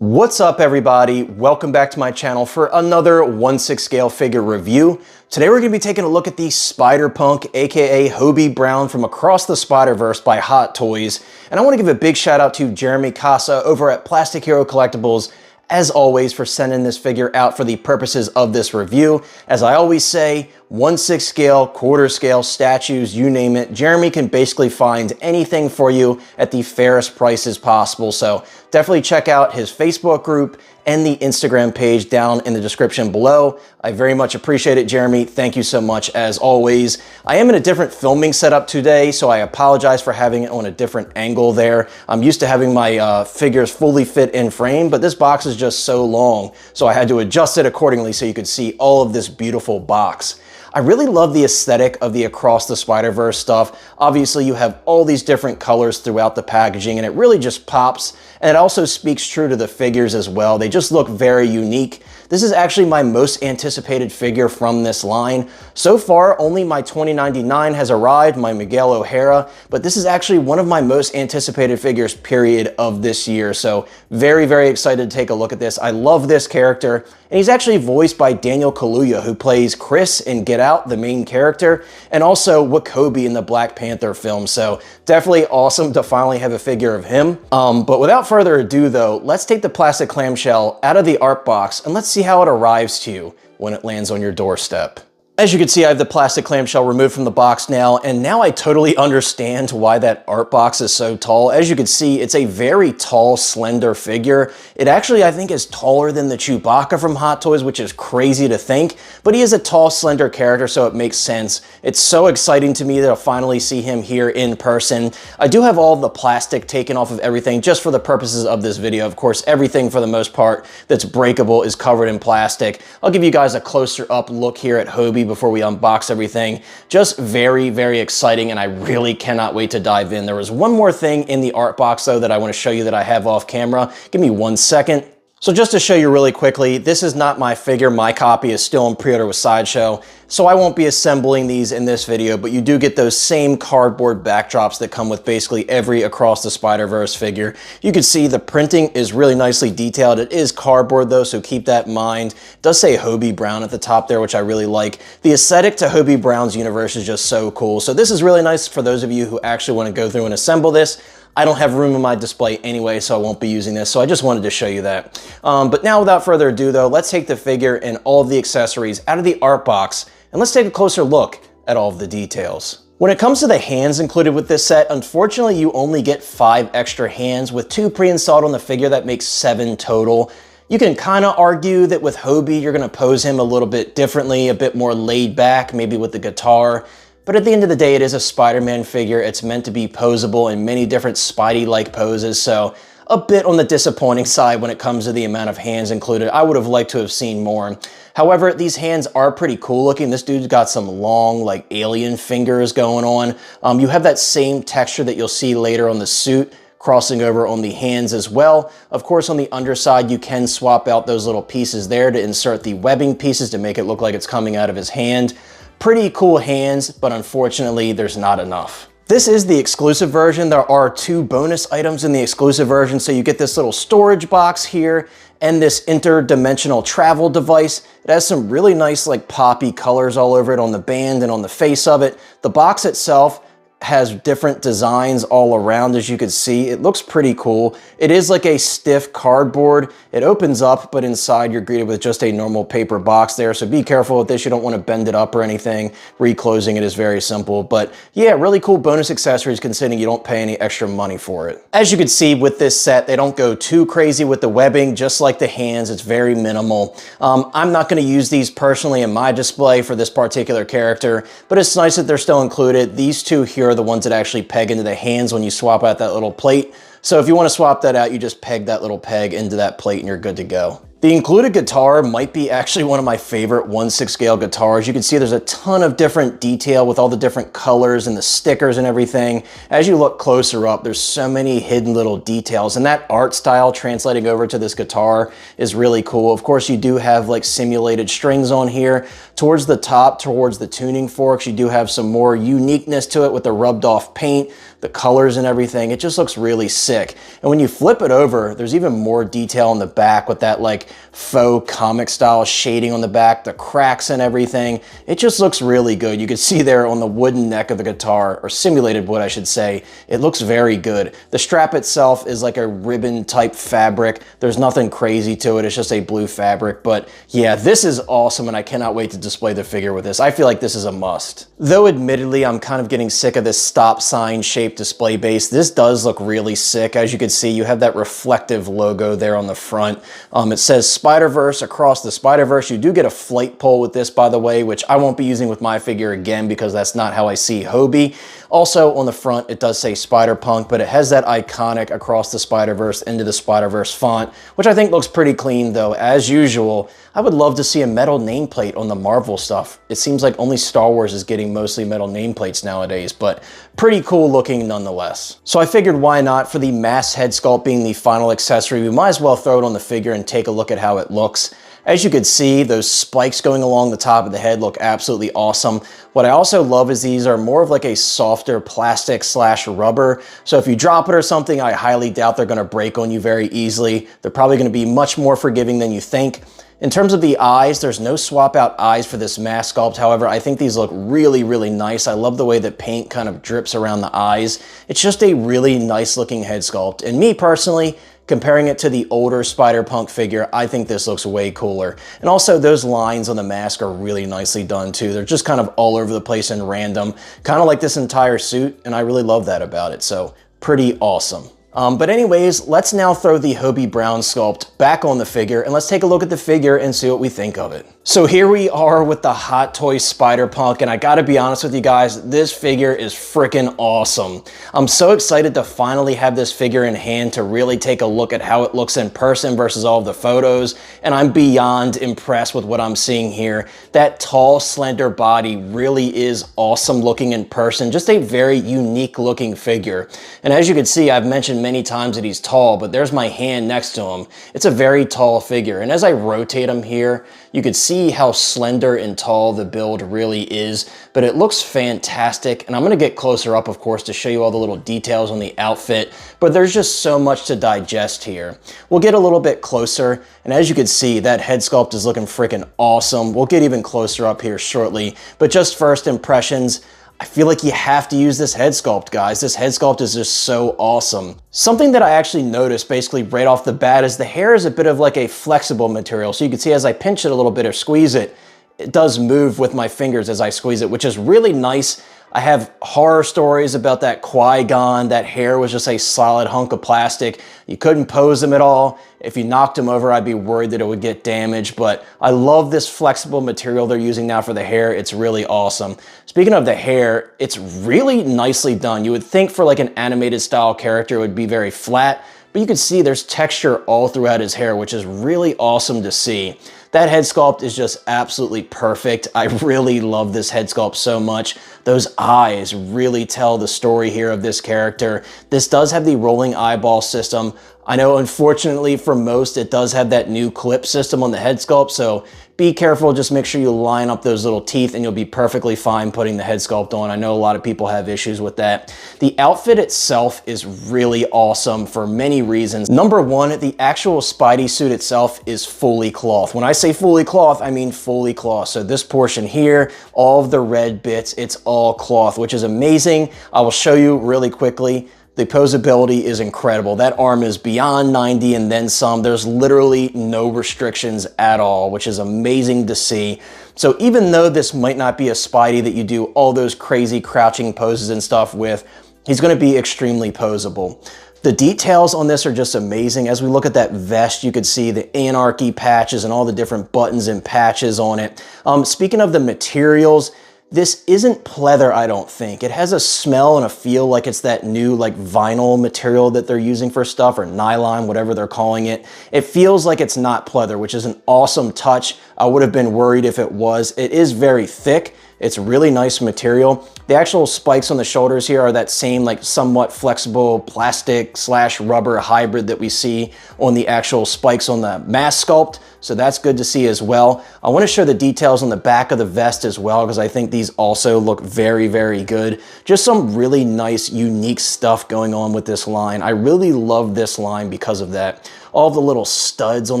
What's up everybody? Welcome back to my channel for another 1/6 scale figure review. Today we're going to be taking a look at the Spider-Punk, aka Hobie Brown from Across the Spider-Verse by Hot Toys. And I want to give a big shout out to Jeremy Casa over at Plastic Hero Collectibles, as always, for sending this figure out for the purposes of this review. As I always say, 1/6 scale, quarter scale, statues, you name it. Jeremy can basically find anything for you at the fairest prices possible. So definitely check out his Facebook group and the Instagram page down in the description below. I very much appreciate it, Jeremy. Thank you so much as always. I am in a different filming setup today, so I apologize for having it on a different angle there. I'm used to having my figures fully fit in frame, but this box is just so long, so I had to adjust it accordingly so you could see all of this beautiful box. I really love the aesthetic of the Across the Spider-Verse stuff. Obviously, you have all these different colors throughout the packaging, and it really just pops. And it also speaks true to the figures as well. They just look very unique. This is actually my most anticipated figure from this line. So far, only my 2099 has arrived, my Miguel O'Hara, but this is actually one of my most anticipated figures, period, of this year. So very, very excited to take a look at this. I love this character, and he's actually voiced by Daniel Kaluuya, who plays Chris in Get Out, the main character, and also Hobie in the Black Panther film. So definitely awesome to finally have a figure of him. But without further ado though, let's take the plastic clamshell out of the art box and let's see how it arrives to you when it lands on your doorstep. As you can see, I have the plastic clamshell removed from the box now, and now I totally understand why that art box is so tall. As you can see, it's a very tall, slender figure. It actually, I think, is taller than the Chewbacca from Hot Toys, which is crazy to think, but he is a tall, slender character, so it makes sense. It's so exciting to me to finally see him here in person. I do have all the plastic taken off of everything just for the purposes of this video. Of course, everything for the most part that's breakable is covered in plastic. I'll give you guys a closer up look here at Hobie before we unbox everything. Just very, very exciting, and I really cannot wait to dive in. There was one more thing in the art box though that I want to show you that I have off camera. Give me 1 second. So just to show you really quickly, this is not my figure. My copy is still in pre-order with Sideshow, so I won't be assembling these in this video, but you do get those same cardboard backdrops that come with basically every Across the Spider-Verse figure. You can see the printing is really nicely detailed. It is cardboard though, so keep that in mind. It does say Hobie Brown at the top there, which I really like. The aesthetic to Hobie Brown's universe is just so cool. So this is really nice for those of you who actually want to go through and assemble this. I don't have room in my display anyway, so I won't be using this, so I just wanted to show you that. But now without further ado though, let's take the figure and all of the accessories out of the art box, and let's take a closer look at all of the details. When it comes to the hands included with this set, unfortunately you only get 5 extra hands. With 2 pre-installed on the figure, that makes 7 total. You can kind of argue that with Hobie, you're going to pose him a little bit differently, a bit more laid back, maybe with the guitar. But at the end of the day, it is a Spider-Man figure. It's meant to be posable in many different Spidey-like poses, so a bit on the disappointing side when it comes to the amount of hands included. I would have liked to have seen more. However, these hands are pretty cool looking. This dude's got some long, like, alien fingers going on. You have that same texture that you'll see later on the suit crossing over on the hands as well. Of course, on the underside, you can swap out those little pieces there to insert the webbing pieces to make it look like it's coming out of his hand. Pretty cool hands, but unfortunately, there's not enough. This is the exclusive version. There are 2 bonus items in the exclusive version. So you get this little storage box here and this interdimensional travel device. It has some really nice, like, poppy colors all over it on the band and on the face of it. The box itself has different designs all around, as you can see. It looks pretty cool. It is like a stiff cardboard. It opens up, but inside you're greeted with just a normal paper box there. So be careful with this. You don't want to bend it up or anything. Reclosing it is very simple. But yeah, really cool bonus accessories considering you don't pay any extra money for it. As you can see with this set, they don't go too crazy with the webbing, just like the hands. It's very minimal. I'm not going to use these personally in my display for this particular character, but it's nice that they're still included. These 2 here are the ones that actually peg into the hands when you swap out that little plate. So if you want to swap that out, you just peg that little peg into that plate and you're good to go. The included guitar might be actually one of my favorite 1/6 scale guitars. You can see there's a ton of different detail with all the different colors and the stickers and everything. As you look closer up, there's so many hidden little details, and that art style translating over to this guitar is really cool. Of course, you do have like simulated strings on here. Towards the top, towards the tuning forks, you do have some more uniqueness to it with the rubbed off paint, the colors and everything. It just looks really sick. And when you flip it over, there's even more detail on the back with that like faux comic style shading on the back, the cracks and everything. It just looks really good. You can see there on the wooden neck of the guitar, or simulated wood I should say, it looks very good. The strap itself is like a ribbon type fabric. There's nothing crazy to it. It's just a blue fabric. But yeah, this is awesome, and I cannot wait to display the figure with this. I feel like this is a must. Though admittedly, I'm kind of getting sick of this stop sign shaped display base. This does look really sick. As you can see, you have that reflective logo there on the front. It says Spider-Verse across the Spider-Verse. You do get a flight pole with this, by the way, which I won't be using with my figure again because that's not how I see Hobie. Also on the front, it does say Spider-Punk, but it has that iconic across the Spider-Verse into the Spider-Verse font, which I think looks pretty clean though. As usual, I would love to see a metal nameplate on the Marvel stuff. It seems like only Star Wars is getting mostly metal nameplates nowadays, but pretty cool looking nonetheless. So I figured why not, for the mask head sculpt being the final accessory, we might as well throw it on the figure and take a look at how it looks. As you can see, those spikes going along the top of the head look absolutely awesome. What I also love is these are more of like a softer plastic slash rubber. So if you drop it or something, I highly doubt they're gonna break on you very easily. They're probably gonna be much more forgiving than you think. In terms of the eyes, there's no swap out eyes for this mask sculpt. However, I think these look really, really nice. I love the way that paint kind of drips around the eyes. It's just a really nice looking head sculpt. And me personally, comparing it to the older Spider-Punk figure, I think this looks way cooler. And also those lines on the mask are really nicely done too. They're just kind of all over the place and random, kind of like this entire suit, and I really love that about it. So pretty awesome. But anyways, let's now throw the Hobie Brown sculpt back on the figure and let's take a look at the figure and see what we think of it. So here we are with the Hot Toy Spider-Punk, and I gotta be honest with you guys, this figure is freaking awesome. I'm so excited to finally have this figure in hand to really take a look at how it looks in person versus all of the photos, and I'm beyond impressed with what I'm seeing here. That tall, slender body really is awesome looking in person, just a very unique looking figure. And as you can see, I've mentioned many times that he's tall, but there's my hand next to him. It's a very tall figure, and as I rotate him here, you can see how slender and tall the build really is, but it looks fantastic. And I'm gonna get closer up, of course, to show you all the little details on the outfit, but there's just so much to digest here. We'll get a little bit closer, and as you can see, that head sculpt is looking freaking awesome. We'll get even closer up here shortly, but just first impressions, I feel like you have to use this head sculpt, guys. This head sculpt is just so awesome. Something that I actually noticed basically right off the bat is the hair is a bit of like a flexible material. So you can see as I pinch it a little bit or squeeze it, it does move with my fingers as I squeeze it, which is really nice. I have horror stories about that Qui-Gon. That hair was just a solid hunk of plastic. You couldn't pose him at all. If you knocked him over, I'd be worried that it would get damaged, but I love this flexible material they're using now for the hair. It's really awesome. Speaking of the hair, it's really nicely done. You would think for like an animated style character, it would be very flat, but you can see there's texture all throughout his hair, which is really awesome to see. That head sculpt is just absolutely perfect. I really love this head sculpt so much. Those eyes really tell the story here of this character. This does have the rolling eyeball system. I know, unfortunately, for most, it does have that new clip system on the head sculpt, so be careful. Just make sure you line up those little teeth and you'll be perfectly fine putting the head sculpt on. I know a lot of people have issues with that. The outfit itself is really awesome for many reasons. Number one, the actual Spidey suit itself is fully cloth. When I say fully cloth, I mean fully cloth. So this portion here, all of the red bits, it's all cloth, which is amazing. I will show you really quickly. The posability is incredible. That arm is beyond 90 and then some. There's literally no restrictions at all, which is amazing to see. So even though this might not be a Spidey that you do all those crazy crouching poses and stuff with, he's gonna be extremely posable. The details on this are just amazing. As we look at that vest, you could see the Anarchy patches and all the different buttons and patches on it. Speaking of the materials, This isn't pleather, I don't think. It has a smell and a feel like it's that new like vinyl material that they're using for stuff, or nylon, whatever they're calling it. It feels like it's not pleather, which is an awesome touch. I would have been worried if it was. It is very thick. It's really nice material. The actual spikes on the shoulders here are that same like somewhat flexible plastic / rubber hybrid that we see on the actual spikes on the mask sculpt. So that's good to see as well. I want to show the details on the back of the vest as well, because I think these also look very, very good. Just some really nice, unique stuff going on with this line. I really love this line because of that. All of the little studs on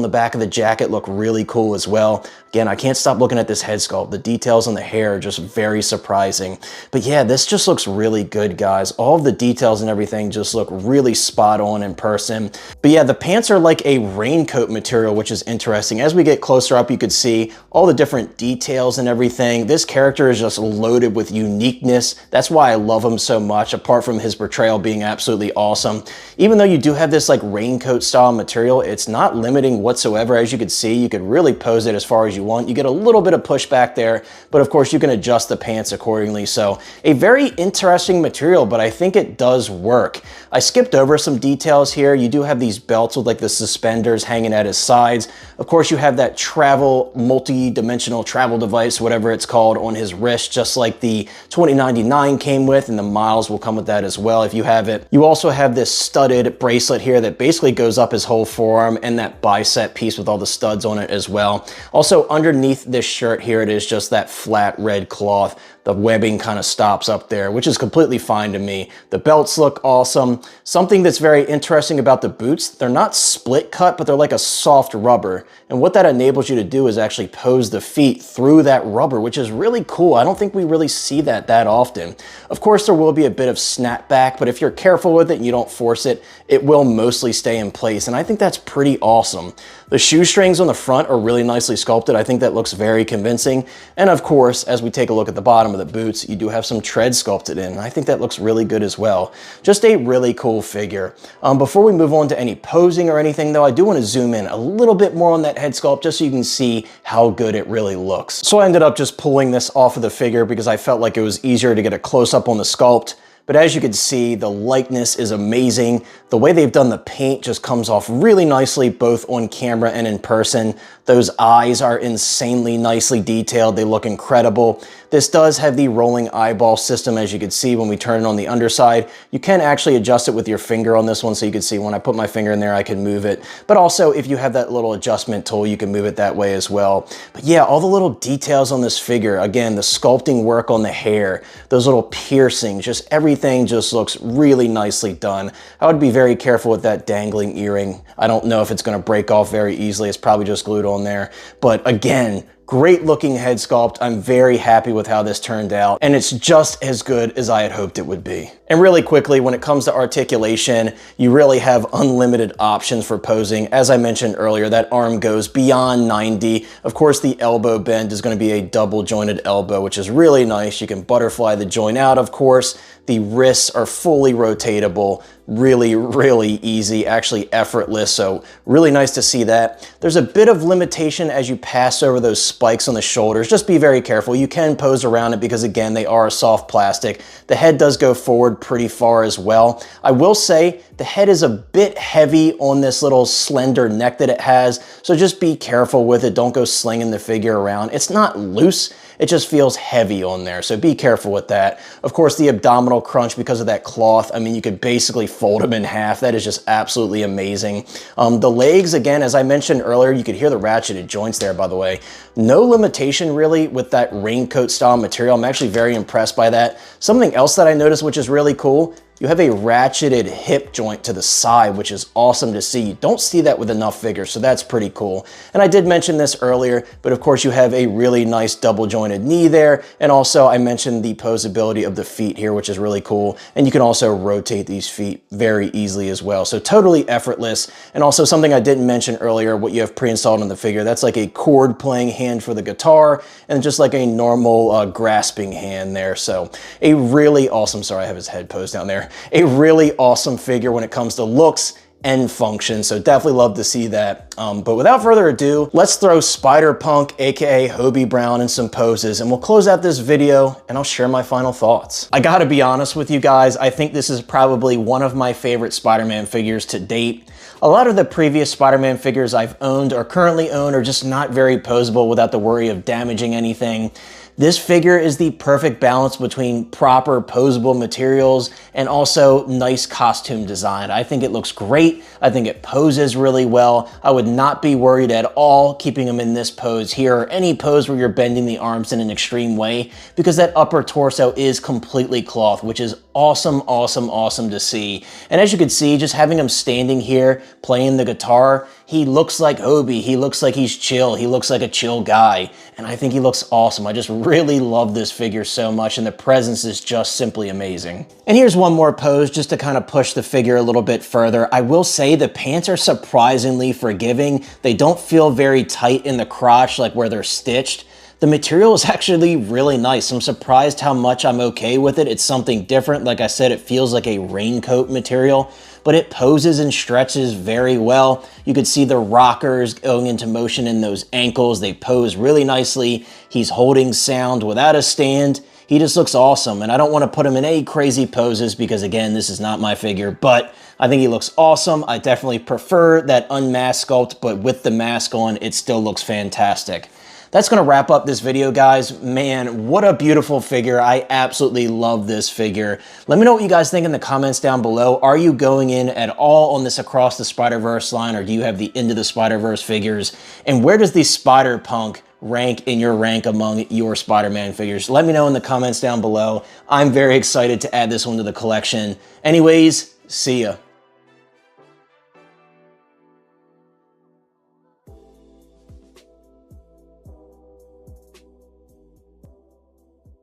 the back of the jacket look really cool as well. Again, I can't stop looking at this head sculpt. The details on the hair are just very surprising. But yeah, this just looks really good, guys. All of the details and everything just look really spot on in person. But yeah, the pants are like a raincoat material, which is interesting. As we get closer up, you could see all the different details and everything. This character is just loaded with uniqueness. That's why I love him so much, apart from his portrayal being absolutely awesome. Even though you do have this like raincoat style material, it's not limiting whatsoever. As you can see, you could really pose it as far as you want. You get a little bit of pushback there, but of course you can adjust the pants accordingly. So a very interesting material, but I think it does work. I skipped over some details here. You do have these belts with like the suspenders hanging at his sides. Of course, you have that travel, multi-dimensional travel device, whatever it's called, on his wrist, just like the 2099 came with, and the Miles will come with that as well if you have it. You also have this studded bracelet here that basically goes up his whole forearm, and that bicep piece with all the studs on it as well. Also, underneath this shirt here, it is just that flat red cloth. The webbing kind of stops up there, which is completely fine to me. The belts look awesome. Something that's very interesting about the boots, they're not split cut, but they're like a soft rubber. And what that enables you to do is actually pose the feet through that rubber, which is really cool. I don't think we really see that often. Of course, there will be a bit of snapback, but if you're careful with it and you don't force it, it will mostly stay in place. And I think that's pretty awesome. The shoestrings on the front are really nicely sculpted. I think that looks very convincing. And of course, as we take a look at the bottom of the boots, you do have some tread sculpted in. I think that looks really good as well. Just a really cool figure. Before we move on to any posing or anything though, I do want to zoom in a little bit more on that head sculpt just so you can see how good it really looks. So I ended up just pulling this off of the figure because I felt like it was easier to get a close up on the sculpt. But as you can see, the likeness is amazing. The way they've done the paint just comes off really nicely, both on camera and in person. Those eyes are insanely nicely detailed. They look incredible. This does have the rolling eyeball system, as you can see when we turn it on the underside. You can actually adjust it with your finger on this one, so you can see when I put my finger in there, I can move it. But also, if you have that little adjustment tool, you can move it that way as well. But yeah, all the little details on this figure, again, the sculpting work on the hair, those little piercings, just everything just looks really nicely done. I would be very careful with that dangling earring. I don't know if it's going to break off very easily. It's probably just glued on there. But again, great looking head sculpt. I'm very happy with how this turned out, and it's just as good as I had hoped it would be. And really quickly, when it comes to articulation, you really have unlimited options for posing. As I mentioned earlier, that arm goes beyond 90. Of course, the elbow bend is going to be a double jointed elbow, which is really nice. You can butterfly the joint out, of course. The wrists are fully rotatable. Really, really easy, actually effortless. So really nice to see that. There's a bit of limitation as you pass over those spikes on the shoulders. Just be very careful. You can pose around it because again, they are a soft plastic. The head does go forward pretty far as well. I will say the head is a bit heavy on this little slender neck that it has. So just be careful with it. Don't go slinging the figure around. It's not loose. It just feels heavy on there, so be careful with that. Of course, the abdominal crunch, because of that cloth, I mean, you could basically fold them in half. That is just absolutely amazing. The legs, again, as I mentioned earlier, you could hear the ratcheted joints there, by the way. No limitation, really, with that raincoat style material. I'm actually very impressed by that. Something else that I noticed, which is really cool, you have a ratcheted hip joint to the side, which is awesome to see. You don't see that with enough figures, so that's pretty cool. And I did mention this earlier, but of course you have a really nice double jointed knee there. And also I mentioned the posability of the feet here, which is really cool. And you can also rotate these feet very easily as well. So totally effortless. And also something I didn't mention earlier, what you have pre-installed on the figure, that's like a chord playing hand for the guitar and just like a normal grasping hand there. So a really awesome, sorry, I have his head posed down there. A really awesome figure when it comes to looks end function, so definitely love to see that. But without further ado, let's throw Spider-Punk, aka Hobie Brown, in some poses, and we'll close out this video and I'll share my final thoughts. I gotta be honest with you guys, I think this is probably one of my favorite Spider-Man figures to date. A lot of the previous Spider-Man figures I've owned or currently own are just not very posable without the worry of damaging anything. This figure is the perfect balance between proper posable materials and also nice costume design. I think it looks great. I think it poses really well. I would not be worried at all keeping him in this pose here or any pose where you're bending the arms in an extreme way, because that upper torso is completely cloth, which is awesome, awesome, awesome to see. And as you can see, just having him standing here playing the guitar, he looks like Hobie. He looks like he's chill. He looks like a chill guy. And I think he looks awesome. I just really love this figure so much, and the presence is just simply amazing. And here's one more pose just to kind of push the figure a little bit further. I will say the pants are surprisingly forgiving. They don't feel very tight in the crotch, like where they're stitched. The material is actually really nice. I'm surprised how much I'm okay with it. It's something different. Like I said, it feels like a raincoat material, but it poses and stretches very well. You could see the rockers going into motion in those ankles. They pose really nicely. He's holding sound without a stand. He just looks awesome, and I don't want to put him in any crazy poses because, again, this is not my figure, but I think he looks awesome. I definitely prefer that unmasked sculpt, but with the mask on, it still looks fantastic. That's gonna wrap up this video, guys. Man, what a beautiful figure. I absolutely love this figure. Let me know what you guys think in the comments down below. Are you going in at all on this Across the Spider-Verse line, or do you have the Into the Spider-Verse figures? And where does the Spider-Punk rank in your rank among your Spider-Man figures? Let me know in the comments down below. I'm very excited to add this one to the collection. Anyways, see ya.